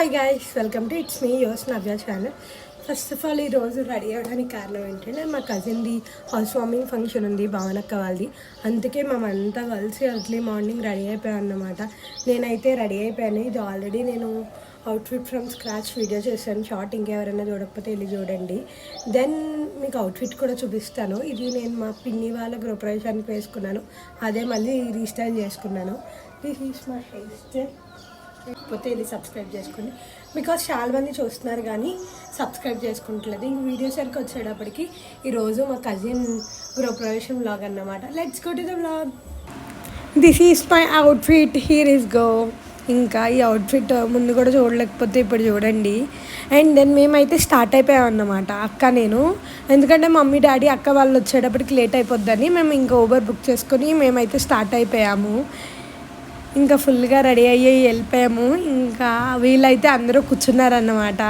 Hi guys, welcome to it's me yours Navya channel. First of all ఈరోజు ready అవ్వడానికి కారణం ఏంటంటే మా కజిన్ది హౌస్ వార్మింగ్ ఫంక్షన్ ఉంది, భావనక్క వాళ్ళది. అందుకే మేమంతా కలిసి అర్లీ మార్నింగ్ రెడీ అయిపోయాం అన్నమాట. నేనైతే రెడీ అయిపోయాను. ఇది ఆల్రెడీ నేను అవుట్ఫిట్ ఫ్రమ్ స్క్రాచ్ వీడియో చేశాను, షార్ట్. ఇంకెవరైనా చూడకపోతే వెళ్ళి చూడండి. దెన్ మీకు అవుట్ఫిట్ కూడా చూపిస్తాను. ఇది నేను మా పిన్ని వాళ్ళ గృహప్రవేశానికి వేసుకున్నాను, అదే మళ్ళీ రీస్టైల్ చేసుకున్నాను. This is my hair style. లేకపోతే ఇది సబ్స్క్రైబ్ చేసుకోండి, బికాస్ చాలా మంది చూస్తున్నారు కానీ సబ్స్క్రైబ్ చేసుకుంటలేదు. ఇంక వీడియోస్ వరకు వచ్చేటప్పటికి ఈరోజు మా కజిన్ గృహప్రవేశం వ్లాగ్ అన్నమాట. Let's go to the vlog. This is my outfit, here is go. ఇంకా ఈ అవుట్ఫిట్ ముందు కూడా చూడలేకపోతే ఇప్పుడు చూడండి. అండ్ దెన్ మేమైతే స్టార్ట్ అయిపోయాం అన్నమాట, అక్క నేను. ఎందుకంటే మమ్మీ డాడీ అక్క వాళ్ళు వచ్చేటప్పటికి లేట్ అయిపోద్దని మేము ఇంకా ఊబర్ బుక్ చేసుకొని మేమైతే స్టార్ట్ అయిపోయాము. ఇంకా ఫుల్గా రెడీ అయ్యి వెళ్ళిపోయాము. ఇంకా వీళ్ళైతే అందరూ కూర్చున్నారన్నమాట,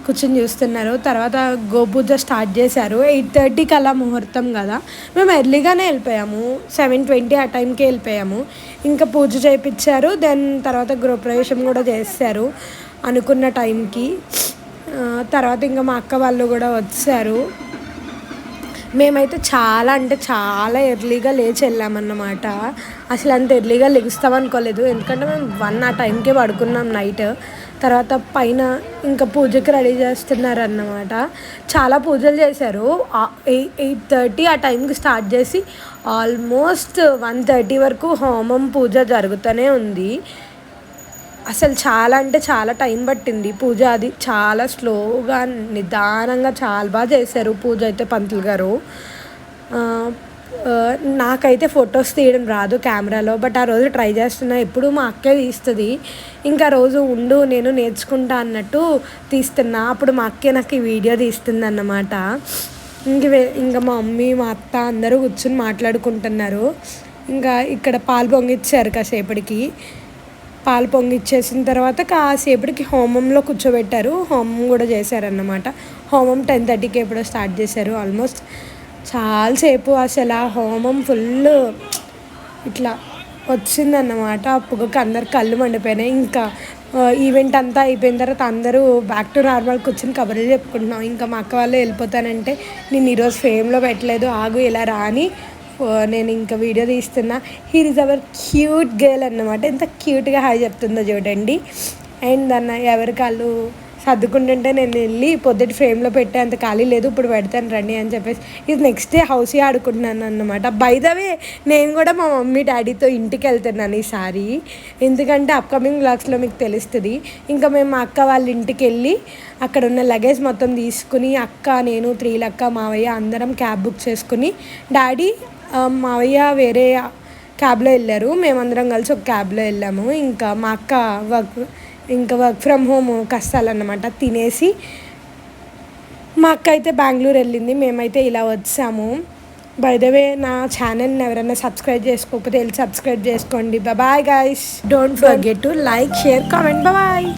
కూర్చొని చూస్తున్నారు. తర్వాత గోపూజ స్టార్ట్ చేశారు. 8:30కి అలా ముహూర్తం కదా, మేము ఎర్లీగానే వెళ్ళిపోయాము. 7:20 ఆ టైంకి వెళ్ళిపోయాము. ఇంకా పూజ చేయించారు. దెన్ తర్వాత గృహప్రవేశం కూడా చేశారు అనుకున్న టైంకి. తర్వాత ఇంకా మా అక్క వాళ్ళు కూడా వచ్చారు. మేమైతే చాలా అంటే చాలా ఎర్లీగా లేచి వెళ్ళామన్నమాట. అసలు అంత ఎర్లీగా లెగుస్తామనుకోలేదు, ఎందుకంటే మేము 1 ఆ టైంకే పడుకున్నాం నైట్. తర్వాత పైన ఇంకా పూజకి రెడీ చేస్తున్నారన్నమాట. చాలా పూజలు చేశారు. 8:30 ఆ టైంకి స్టార్ట్ చేసి ఆల్మోస్ట్ 1:30 వరకు హోమం పూజ జరుగుతూనే ఉంది. అసలు చాలా అంటే చాలా టైం పట్టింది పూజ. అది చాలా స్లోగా నిదానంగా చాలా బాగా చేశారు పూజ అయితే పంతులు గారు. నాకైతే ఫొటోస్ తీయడం రాదు కెమెరాలో, బట్ ఆ రోజు ట్రై చేస్తున్నా. ఎప్పుడు మా అక్కే తీస్తుంది, ఇంకా రోజు ఉండు నేను నేర్చుకుంటా అన్నట్టు తీస్తున్నా. అప్పుడు మా అక్కే నాకు ఈ వీడియో తీస్తుంది అన్నమాట. ఇంకా మా మమ్మీ మా అత్త అందరూ కూర్చొని మాట్లాడుకుంటున్నారు. ఇంకా ఇక్కడ పాలు పొంగిచ్చారు. కాసేపటికి పాలు పొంగిచ్చేసిన తర్వాత కాసేపటికి హోమంలో కూర్చోబెట్టారు. హోమం కూడా చేశారన్నమాట. హోమం 10:30కి ఎప్పుడో స్టార్ట్ చేశారు. ఆల్మోస్ట్ చాలాసేపు అసలు ఆ హోమం ఫుల్ ఇట్లా వచ్చిందన్నమాట. పొగకి అందరు కళ్ళు మండిపోయినాయి. ఇంకా ఈవెంట్ అంతా అయిపోయిన తర్వాత అందరూ బ్యాక్ టు నార్మల్ కూర్చొని కబుర్లు చెప్పుకుంటున్నాం. ఇంకా మా అక్క వాళ్ళు వెళ్ళిపోతానంటే నేను ఈరోజు ఫేమ్లో పెట్టలేదు, ఆగు ఇలా రాని నేను ఇంకా వీడియో తీస్తున్నా. Here is our cute girl అన్నమాట. ఎంత క్యూట్గా హాయ్ చెప్తుందో చూడండి. అండ్ అన్న ఎవరి కాళ్ళు సర్దుకుంటుంటే నేను వెళ్ళి పొద్దుటి ఫ్రేమ్లో పెట్టే అంత ఖాళీ లేదు, ఇప్పుడు పెడతాను రండి అని చెప్పేసి ఇది నెక్స్ట్ డే హౌసీ ఆడుకుంటున్నాను అన్నమాట. బై ద వే నేను కూడా మా మమ్మీ డాడీతో ఇంటికి వెళ్తున్నాను ఈసారి, ఎందుకంటే అప్కమింగ్ వ్లాగ్స్లో మీకు తెలుస్తుంది. ఇంకా మేము మా అక్క వాళ్ళ ఇంటికి వెళ్ళి అక్కడ ఉన్న లగేజ్ మొత్తం తీసుకుని అక్క, నేను, త్రీలక్క, మావయ్య అందరం క్యాబ్ బుక్ చేసుకుని, డాడీ మావయ్య వేరే క్యాబ్లో వెళ్ళారు, మేమందరం కలిసి ఒక క్యాబ్లో వెళ్ళాము. ఇంకా మా అక్క వర్క్ ఫ్రమ్ హోమ్ కష్టాలన్నమాట తినేసి మా అక్క అయితే బెంగళూరు వెళ్ళింది. మేమైతే ఇలా వచ్చాము. బై ద వే నా ఛానల్ని ఎవరైనా సబ్స్క్రైబ్ చేసుకోకపోతే వెళ్ళి సబ్స్క్రైబ్ చేసుకోండి. Bye guys, don't forget to like, share, comment. Bye.